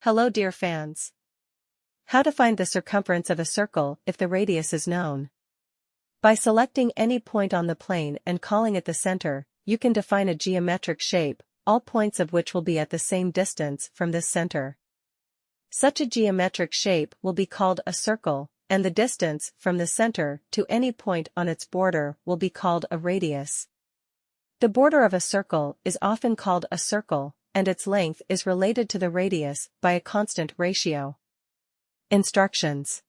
Hello dear fans. How to find the circumference of a circle if the radius is known. By selecting any point on the plane and calling it the center, you can define a geometric shape, all points of which will be at the same distance from this center. Such a geometric shape will be called a circle, and the distance from the center to any point on its border will be called a radius. The border of a circle is often called a circle, and its length is related to the radius by a constant ratio. Instructions.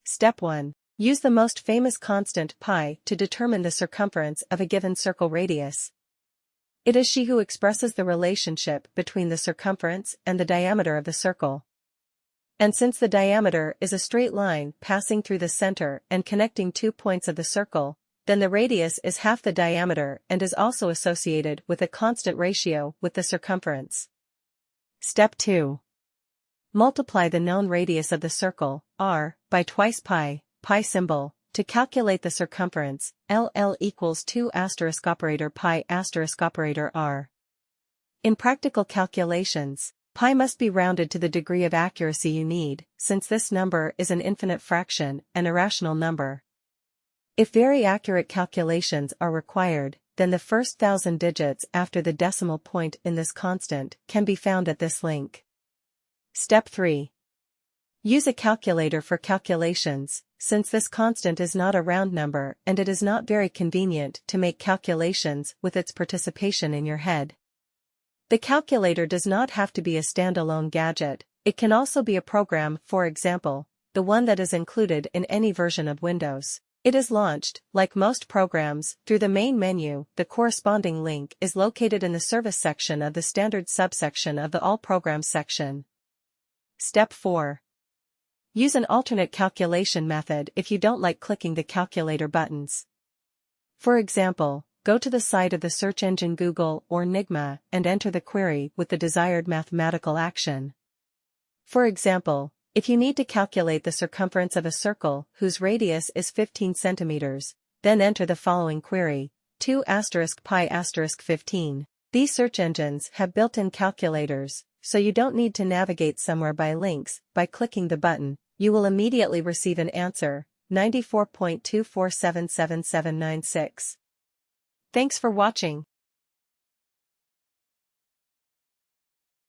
Step 1. Use the most famous constant pi to determine the circumference of a given circle radius. It is she who expresses the relationship between the circumference and the diameter of the circle. And since the diameter is a straight line passing through the center and connecting 2 points of the circle, then the radius is half the diameter and is also associated with a constant ratio with the circumference. Step 2. Multiply the known radius of the circle, r, by twice pi symbol, to calculate the circumference, LL equals 2 *pi r. In practical calculations, pi must be rounded to the degree of accuracy you need, since this number is an infinite fraction, an irrational number. If very accurate calculations are required, then the first 1,000 digits after the decimal point in this constant can be found at this link. Step 3. Use a calculator for calculations, since this constant is not a round number and it is not very convenient to make calculations with its participation in your head. The calculator does not have to be a standalone gadget, it can also be a program, for example, the one that is included in any version of Windows. It is launched, like most programs, through the main menu. The corresponding link is located in the Service section of the Standard subsection of the All Programs section. Step 4. Use an alternate calculation method if you don't like clicking the calculator buttons. For example, go to the site of the search engine Google or Nigma and enter the query with the desired mathematical action. For example, if you need to calculate the circumference of a circle whose radius is 15 centimeters, then enter the following query, 2 *pi *15. These search engines have built-in calculators, so you don't need to navigate somewhere by links. By clicking the button, you will immediately receive an answer, 94.24777796. Thanks for watching.